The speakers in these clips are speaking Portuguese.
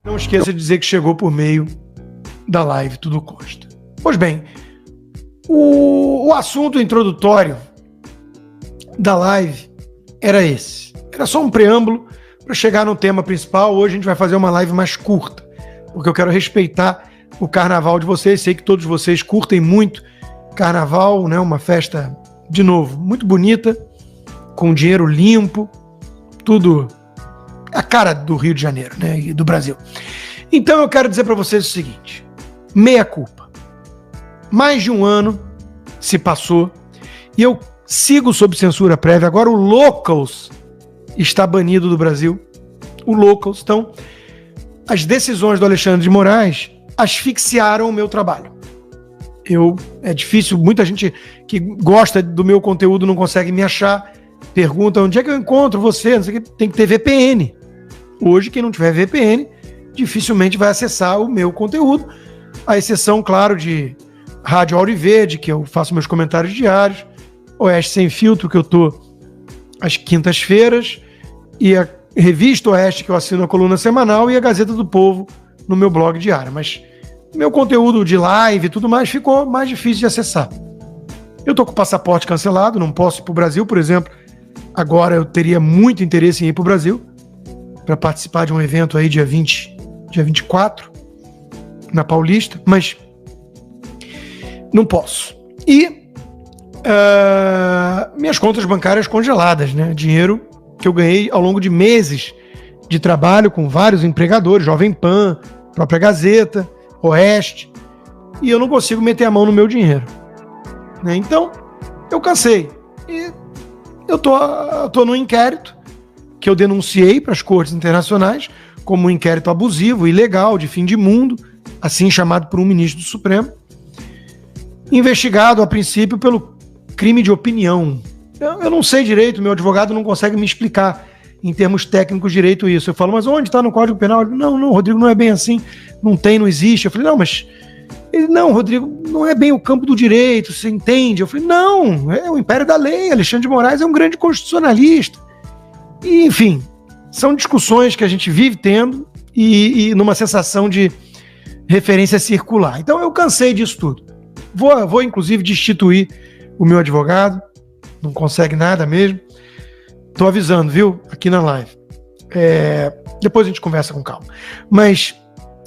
Não esqueça de dizer que chegou por meio da live Tudo Costa. Pois bem, o assunto introdutório da live era esse. Era só um preâmbulo para chegar no tema principal. Hoje a gente vai fazer uma live mais curta, porque eu quero respeitar o carnaval de vocês. Sei que todos vocês curtem muito carnaval, né? Uma festa, de novo, muito bonita, com dinheiro limpo, tudo a cara do Rio de Janeiro, né? E do Brasil. Então eu quero dizer para vocês o seguinte: meia culpa. Mais de um ano se passou e eu sigo sob censura prévia. Agora o Locals está banido do Brasil. O Locals. Então, as decisões do Alexandre de Moraes asfixiaram o meu trabalho. É difícil, muita gente que gosta do meu conteúdo não consegue me achar, pergunta onde é que eu encontro você, não sei o que, tem que ter VPN. Hoje, quem não tiver VPN, dificilmente vai acessar o meu conteúdo, à exceção, claro, de Rádio Auriverde, que eu faço meus comentários diários, Oeste Sem Filtro, que eu tô às quintas-feiras, e a Revista Oeste, que eu assino a coluna semanal, e a Gazeta do Povo no meu blog diário. Mas meu conteúdo de live e tudo mais ficou mais difícil de acessar. Eu tô com o passaporte cancelado, não posso ir pro Brasil, por exemplo. Agora eu teria muito interesse em ir pro Brasil para participar de um evento aí dia 24, na Paulista, mas não posso. E minhas contas bancárias congeladas, né? Dinheiro que eu ganhei ao longo de meses de trabalho com vários empregadores, Jovem Pan, própria Gazeta, Oeste, e eu não consigo meter a mão no meu dinheiro, né? Então, eu cansei. E eu tô num inquérito que eu denunciei para as cortes internacionais como um inquérito abusivo, ilegal, de fim de mundo, assim chamado por um ministro do Supremo, investigado a princípio pelo crime de opinião. Eu não sei direito, meu advogado não consegue me explicar em termos técnicos direito isso. Eu falo, mas onde está no Código Penal? Ele, não, Rodrigo, não é bem assim, não existe. Eu falei, não, mas... Ele, não, Rodrigo, não é bem o campo do direito, você entende? Eu falei, não, é o império da lei, Alexandre de Moraes é um grande constitucionalista. E, enfim, são discussões que a gente vive tendo e numa sensação de referência circular. Então eu cansei disso tudo. Vou inclusive destituir o meu advogado, não consegue nada mesmo. Tô avisando, viu? Aqui na live. Depois a gente conversa com calma. Mas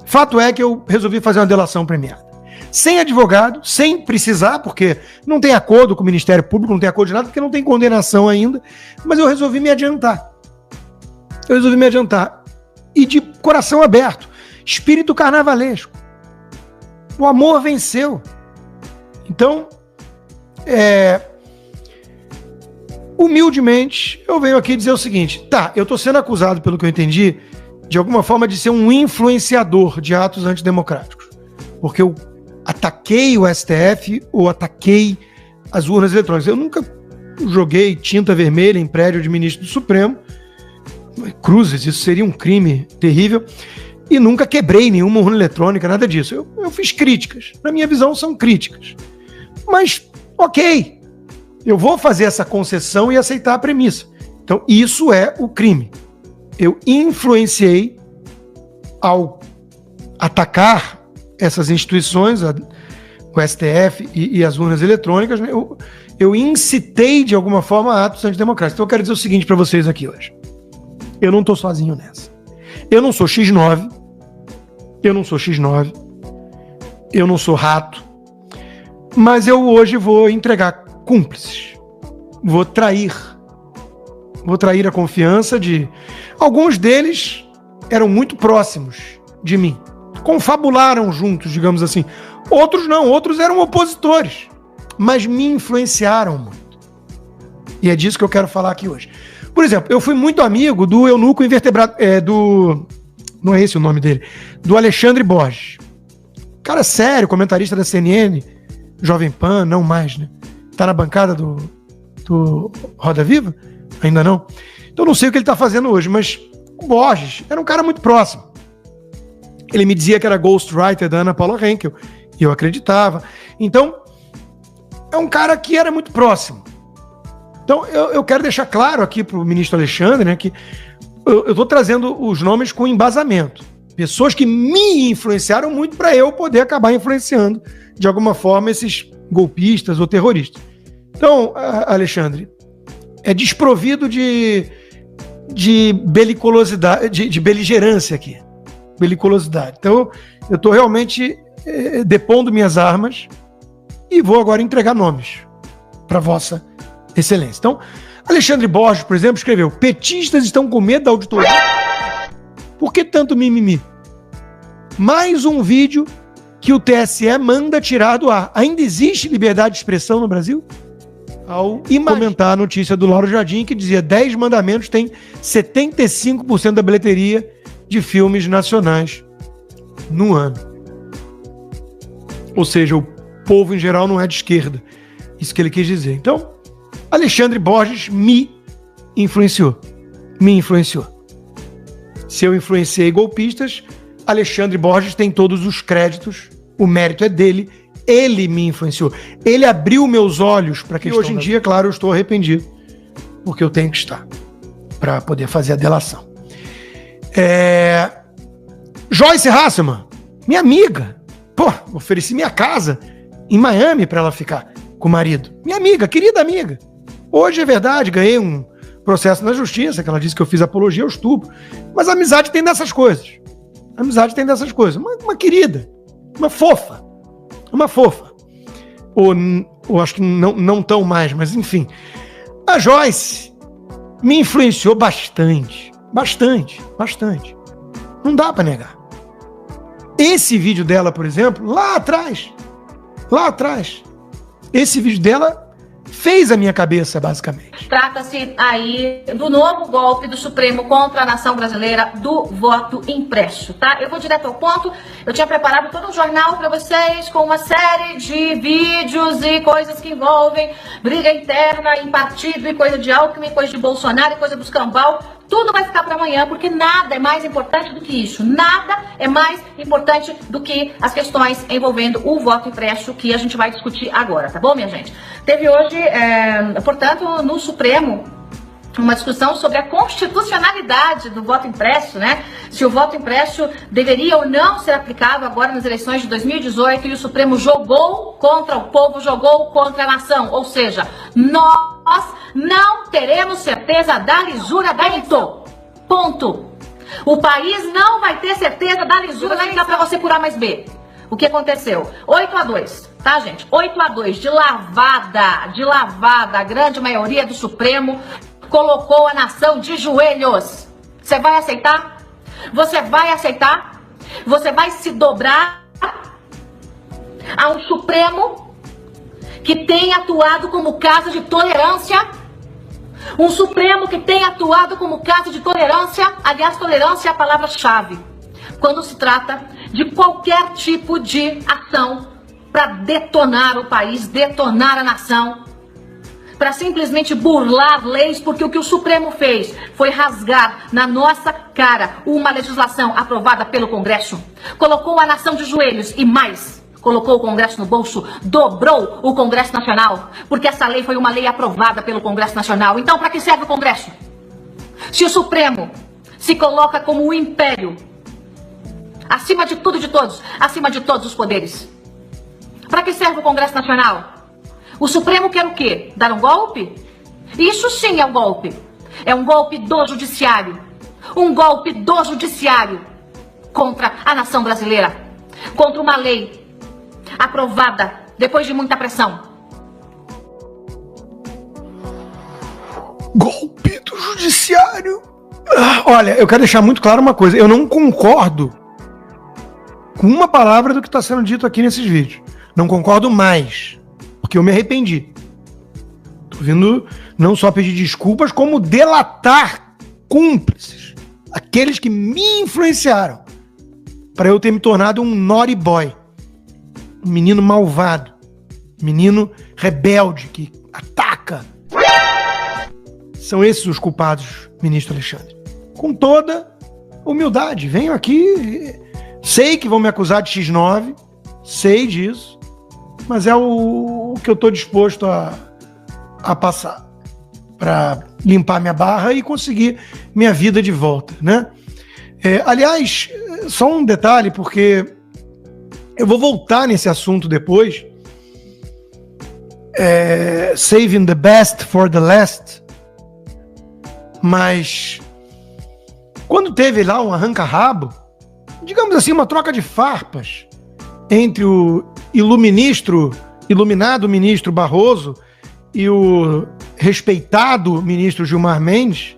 fato é que eu resolvi fazer uma delação premiada. Sem advogado, sem precisar, porque não tem acordo com o Ministério Público, não tem acordo de nada, porque não tem condenação ainda. Mas eu resolvi me adiantar. E de coração aberto. Espírito carnavalesco. O amor venceu. Então, humildemente, eu venho aqui dizer o seguinte: tá, eu tô sendo acusado, pelo que eu entendi, de alguma forma de ser um influenciador de atos antidemocráticos. Porque eu ataquei o STF ou ataquei as urnas eletrônicas. Eu nunca joguei tinta vermelha em prédio de ministro do Supremo. Cruzes, isso seria um crime terrível. E nunca quebrei nenhuma urna eletrônica, nada disso. Eu fiz críticas. Na minha visão, são críticas. Mas, ok, eu vou fazer essa concessão e aceitar a premissa. Então, isso é o crime. Eu influenciei ao atacar essas instituições, o STF e as urnas eletrônicas, né? Eu incitei, de alguma forma, atos antidemocráticos. Então, eu quero dizer o seguinte para vocês aqui hoje. Eu não estou sozinho nessa. Eu não sou X9, eu não sou rato, mas eu hoje vou entregar cúmplices. Vou trair a confiança de... Alguns deles eram muito próximos de mim. Confabularam juntos, digamos assim. Outros não, outros eram opositores, mas me influenciaram muito. E é disso que eu quero falar aqui hoje. Por exemplo, eu fui muito amigo do eunuco invertebrado, não é esse o nome dele, do Alexandre Borges. Cara sério, comentarista da CNN, Jovem Pan, não mais, né? Tá na bancada do Roda Viva? Ainda não? Então não sei o que ele tá fazendo hoje, mas o Borges era um cara muito próximo. Ele me dizia que era ghostwriter da Ana Paula Henkel, e eu acreditava. Então, é um cara que era muito próximo. Então, eu quero deixar claro aqui pro ministro Alexandre, né, que eu estou trazendo os nomes com embasamento. Pessoas que me influenciaram muito para eu poder acabar influenciando, de alguma forma, esses golpistas ou terroristas. Então, Alexandre, é desprovido de beliculosidade, de beligerância aqui. Beliculosidade. Então, eu estou realmente depondo minhas armas e vou agora entregar nomes para Vossa Excelência. Então, Alexandre Borges, por exemplo, escreveu: petistas estão com medo da auditoria. Por que tanto mimimi? Mais um vídeo que o TSE manda tirar do ar. Ainda existe liberdade de expressão no Brasil? Ao comentar a notícia do Lauro Jardim, que dizia 10 mandamentos tem 75% da bilheteria de filmes nacionais no ano. Ou seja, o povo em geral não é de esquerda. Isso que ele quis dizer. Então, Alexandre Borges me influenciou. Me influenciou. Se eu influenciei golpistas, Alexandre Borges tem todos os créditos. O mérito é dele. Ele me influenciou. Ele abriu meus olhos para que hoje em dia, claro, eu estou arrependido. Porque eu tenho que estar para poder fazer a delação. Joyce Hasselman, minha amiga. Pô, ofereci minha casa em Miami para ela ficar com o marido. Minha amiga, querida amiga. Hoje é verdade, ganhei um processo na justiça, que ela disse que eu fiz apologia ao estupro. Mas a amizade tem dessas coisas. A amizade tem dessas coisas. Uma querida, uma fofa. Uma fofa. Ou acho que não tão mais, mas enfim. A Joyce me influenciou bastante. Bastante, bastante. Não dá pra negar. Esse vídeo dela, por exemplo, lá atrás, esse vídeo dela fez a minha cabeça, basicamente. Trata-se aí do novo golpe do Supremo contra a nação brasileira do voto impresso, tá? Eu vou direto ao ponto. Eu tinha preparado todo um jornal para vocês com uma série de vídeos e coisas que envolvem briga interna em partido e coisa de Alckmin, coisa de Bolsonaro e coisa dos cambal. Tudo vai ficar para amanhã, porque nada é mais importante do que isso. Nada é mais importante do que as questões envolvendo o voto impresso que a gente vai discutir agora, tá bom, minha gente? Teve hoje, portanto, no Supremo, uma discussão sobre a constitucionalidade do voto impresso, né? Se o voto impresso deveria ou não ser aplicado agora nas eleições de 2018, e o Supremo jogou contra o povo, jogou contra a nação. Ou seja, nós não teremos certeza da lisura da eleição. Ponto. O país não vai ter certeza da lisura da eleição para você por A mais B. O que aconteceu? 8-2, tá, gente? 8-2, de lavada, a grande maioria do Supremo colocou a nação de joelhos. Você vai aceitar? Você vai aceitar? Você vai se dobrar a um Supremo que tem atuado como casa de tolerância? Um Supremo que tem atuado como casa de tolerância? Aliás, tolerância é a palavra-chave quando se trata de qualquer tipo de ação para detonar o país, detonar a nação, para simplesmente burlar leis, porque o que o Supremo fez foi rasgar na nossa cara uma legislação aprovada pelo Congresso, colocou a nação de joelhos e mais, colocou o Congresso no bolso, dobrou o Congresso Nacional, porque essa lei foi uma lei aprovada pelo Congresso Nacional. Então, para que serve o Congresso? Se o Supremo se coloca como o império, acima de tudo e de todos, acima de todos os poderes, para que serve o Congresso Nacional? O Supremo quer o quê? Dar um golpe? Isso sim é um golpe. É um golpe do judiciário. Um golpe do judiciário contra a nação brasileira. Contra uma lei aprovada depois de muita pressão. Golpe do judiciário. Olha, eu quero deixar muito claro uma coisa. Eu não concordo com uma palavra do que está sendo dito aqui nesses vídeos. Não concordo mais. Porque eu me arrependi. Tô vindo não só pedir desculpas, como delatar cúmplices. Aqueles que me influenciaram para eu ter me tornado um naughty boy. Um menino malvado. Um menino rebelde que ataca. São esses os culpados, ministro Alexandre. Com toda humildade. Venho aqui, sei que vão me acusar de X9, sei disso. Mas é o que eu estou disposto a passar para limpar minha barra e conseguir minha vida de volta, né? Aliás, só um detalhe, porque eu vou voltar nesse assunto depois. Saving the best for the last. Mas quando teve lá um arranca-rabo, digamos assim, uma troca de farpas entre o iluminado ministro Barroso e o respeitado ministro Gilmar Mendes,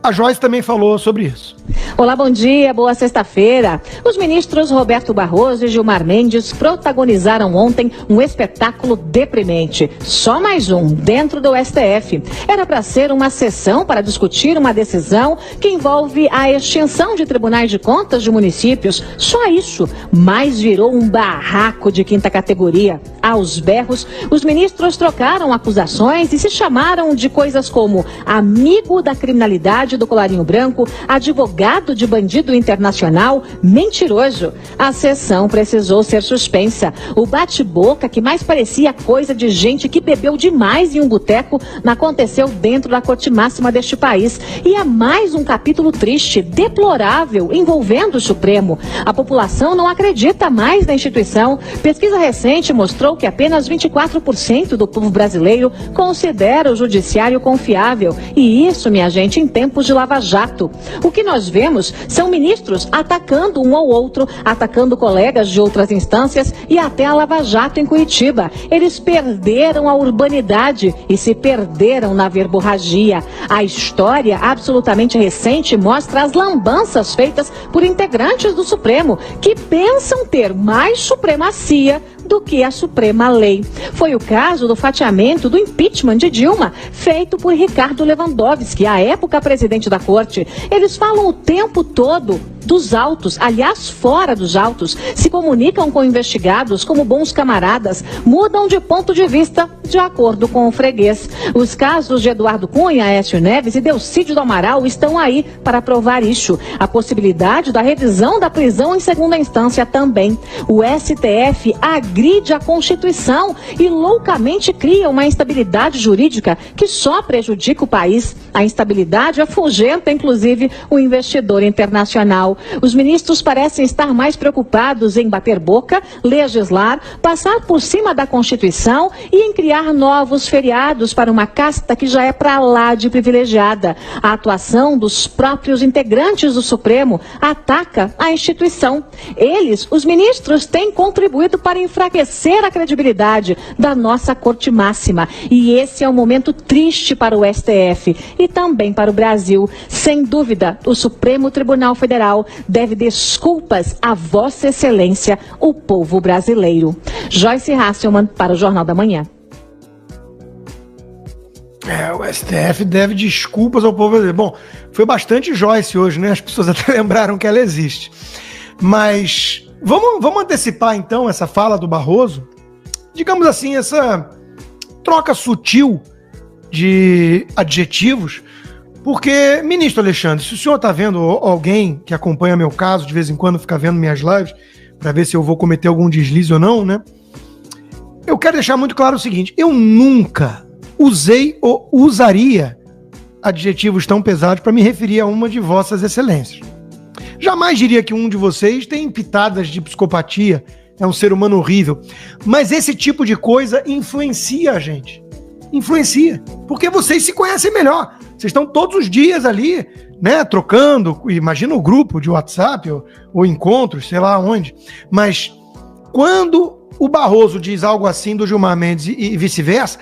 a Joyce também falou sobre isso. Olá, bom dia, boa sexta-feira. Os ministros Roberto Barroso e Gilmar Mendes protagonizaram ontem um espetáculo deprimente. Só mais um, dentro do STF. Era para ser uma sessão para discutir uma decisão que envolve a extinção de tribunais de contas de municípios. Só isso, mas virou um barraco de quinta categoria. Aos berros, os ministros trocaram acusações e se chamaram de coisas como amigo da criminalidade do colarinho branco, advogado de bandido internacional, mentiroso. A sessão precisou ser suspensa. O bate-boca, que mais parecia coisa de gente que bebeu demais em um boteco, aconteceu dentro da corte máxima deste país. E é mais um capítulo triste, deplorável, envolvendo o Supremo. A população não acredita mais na instituição. Pesquisa recente mostrou que apenas 24% do povo brasileiro considera o judiciário confiável. E isso, minha gente, em tempos de Lava Jato. O que nós vemos são ministros atacando um ao outro, atacando colegas de outras instâncias e até a Lava Jato em Curitiba. Eles perderam a urbanidade e se perderam na verborragia. A história absolutamente recente mostra as lambanças feitas por integrantes do Supremo que pensam ter mais supremacia do que a Suprema Lei. Foi o caso do fatiamento do impeachment de Dilma, feito por Ricardo Lewandowski, à época presidente da Corte. Eles falam o tempo todo dos autos, aliás, fora dos autos, se comunicam com investigados como bons camaradas, mudam de ponto de vista de acordo com o freguês. Os casos de Eduardo Cunha, Aécio Neves e Delcídio do Amaral estão aí para provar isso. A possibilidade da revisão da prisão em segunda instância também. O STF agride a Constituição e loucamente cria uma instabilidade jurídica que só prejudica o país. A instabilidade afugenta, inclusive, o investidor internacional. Os ministros parecem estar mais preocupados em bater boca, legislar, passar por cima da Constituição e em criar novos feriados para uma casta que já é para lá de privilegiada. A atuação dos próprios integrantes do Supremo ataca a instituição. Eles, os ministros, têm contribuído para enfraquecer a credibilidade da nossa Corte Máxima. E esse é um momento triste para o STF e também para o Brasil. Sem dúvida, o Supremo Tribunal Federal deve desculpas a Vossa Excelência, o povo brasileiro. Joyce Hasselman, para o Jornal da Manhã. O STF deve desculpas ao povo brasileiro. Bom, foi bastante Joyce hoje, né? As pessoas até lembraram que ela existe. Mas vamos antecipar então essa fala do Barroso. Digamos assim, essa troca sutil de adjetivos. Porque, ministro Alexandre, se o senhor está vendo alguém que acompanha meu caso, de vez em quando fica vendo minhas lives, para ver se eu vou cometer algum deslize ou não, né? Eu quero deixar muito claro o seguinte, eu nunca usei ou usaria adjetivos tão pesados para me referir a uma de vossas excelências. Jamais diria que um de vocês tem pitadas de psicopatia, é um ser humano horrível. Mas esse tipo de coisa influencia a gente. Influencia. Porque vocês se conhecem melhor. Vocês estão todos os dias ali, né, trocando, imagina o grupo de WhatsApp ou encontros, sei lá onde. Mas quando o Barroso diz algo assim do Gilmar Mendes e vice-versa,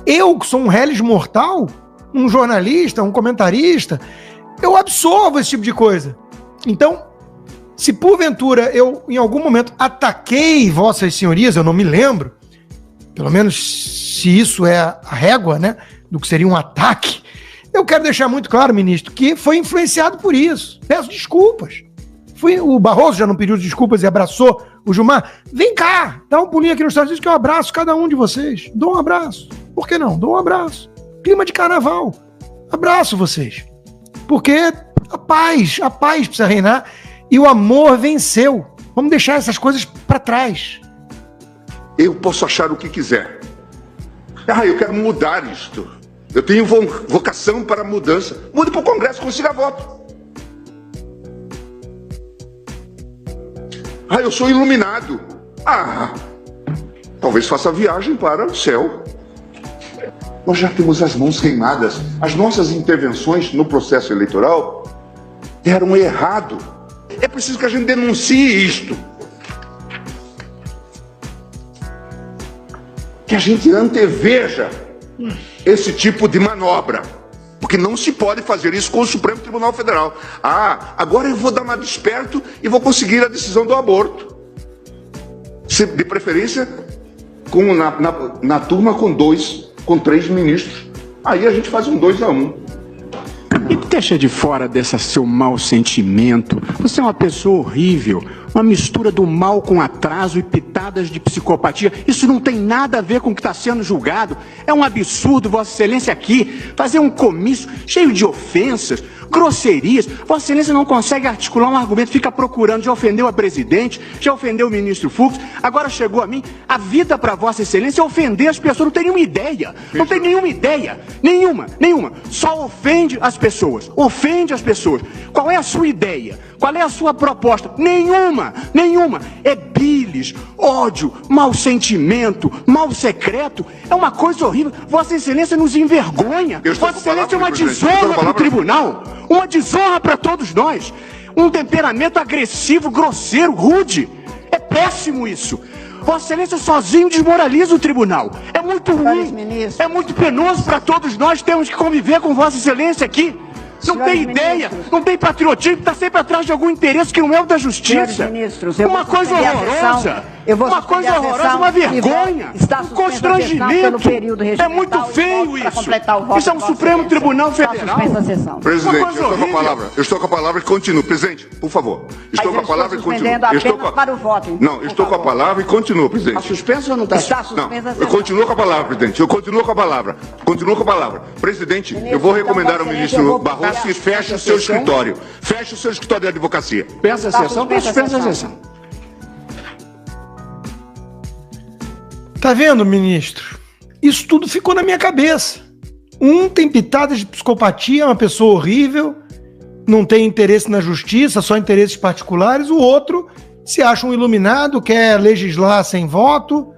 eu que sou um reles mortal, um jornalista, um comentarista, eu absorvo esse tipo de coisa. Então, se porventura eu em algum momento ataquei vossas senhorias, eu não me lembro, pelo menos se isso é a régua, né, do que seria um ataque, eu quero deixar muito claro, ministro, que foi influenciado por isso. Peço desculpas. O Barroso já não pediu desculpas e abraçou o Gilmar. Vem cá, dá um pulinho aqui nos Estados Unidos que eu abraço cada um de vocês. Dou um abraço. Por que não? Dou um abraço. Clima de carnaval. Abraço vocês. Porque a paz precisa reinar e o amor venceu. Vamos deixar essas coisas para trás. Eu posso achar o que quiser. Eu quero mudar isto. Eu tenho vocação para mudança. Mude para o Congresso, consiga voto. Ah, eu sou iluminado. Ah, talvez faça viagem para o céu. Nós já temos as mãos queimadas. As nossas intervenções no processo eleitoral deram errado. É preciso que a gente denuncie isto. Que a gente anteveja esse tipo de manobra. Porque não se pode fazer isso com o Supremo Tribunal Federal. Ah, agora eu vou dar uma desperto e vou conseguir a decisão do aborto. De preferência, na turma com 3 ministros. Aí a gente faz um 2-1. E deixa de fora desse seu mau sentimento. Você é uma pessoa horrível, uma mistura do mal com atraso e pitadas de psicopatia. Isso não tem nada a ver com o que está sendo julgado. É um absurdo, Vossa Excelência, aqui fazer um comício cheio de ofensas, grosserias. Vossa Excelência não consegue articular um argumento, fica procurando. Já ofendeu a presidente, já ofendeu o ministro Fux, agora chegou a mim. A vida para Vossa Excelência é ofender as pessoas. Não tem nenhuma ideia. Não tem nenhuma ideia. Nenhuma. Só ofende as pessoas. Ofende as pessoas. Qual é a sua ideia? Qual é a sua proposta? Nenhuma. É bilis, ódio, mau sentimento, mal secreto. É uma coisa horrível. Vossa Excelência nos envergonha. Vossa Excelência é uma desonra para o tribunal. Uma desonra para todos nós. Um temperamento agressivo, grosseiro, rude. É péssimo isso. Vossa Excelência sozinho desmoraliza o tribunal. É muito ruim. É muito penoso para todos nós. Temos que conviver com Vossa Excelência aqui. Não tem ideia, não tem patriotismo, está sempre atrás de algum interesse que não é o da justiça. Uma coisa horrorosa. Uma coisa horrorosa, uma vergonha, um constrangimento. É muito feio isso. Isso é um Supremo Tribunal Federal. Presidente, eu estou com a palavra e continuo. Presidente, por favor. Estou com a palavra e continuo. Não, estou com a palavra e continuo, presidente. Está suspenso ou não está? Está suspenso. Não, eu continuo com a palavra, presidente. Eu continuo com a palavra. Continuo com a palavra. Presidente, eu vou recomendar ao ministro Barroso que feche o seu escritório. Feche o seu escritório de advocacia. Peça a sessão, suspensa a sessão. Tá vendo, ministro? Isso tudo ficou na minha cabeça. Um tem pitadas de psicopatia, é uma pessoa horrível, não tem interesse na justiça, só interesses particulares. O outro se acha um iluminado, quer legislar sem voto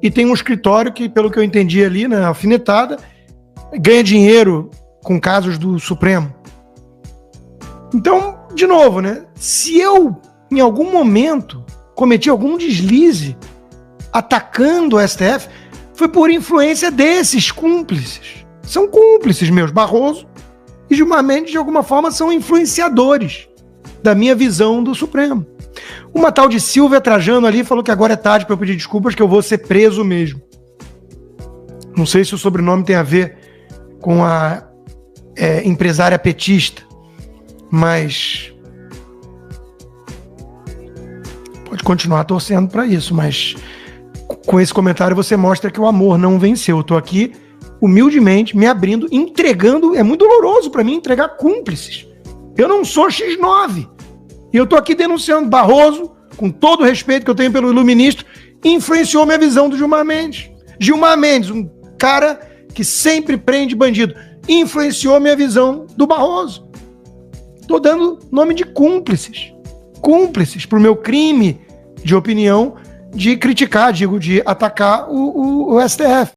e tem um escritório que, pelo que eu entendi ali na alfinetada, ganha dinheiro com casos do Supremo. Então, de novo, né? Se eu, em algum momento, cometi algum deslize atacando o STF, foi por influência desses cúmplices. São cúmplices meus. Barroso e Gilmar Mendes, de alguma forma, são influenciadores da minha visão do Supremo. Uma tal de Silvia Trajano ali falou que agora é tarde para eu pedir desculpas, que eu vou ser preso mesmo. Não sei se o sobrenome tem a ver com a empresária petista, mas pode continuar torcendo para isso, mas com esse comentário você mostra que o amor não venceu. Eu tô aqui humildemente me abrindo, entregando. É muito doloroso para mim entregar cúmplices. Eu não sou X9 e eu tô aqui denunciando Barroso, com todo o respeito que eu tenho pelo iluministro, influenciou minha visão do Gilmar Mendes. Gilmar Mendes, um cara que sempre prende bandido, influenciou minha visão do Barroso. Tô dando nome de cúmplices pro meu crime de opinião de criticar, de atacar o STF.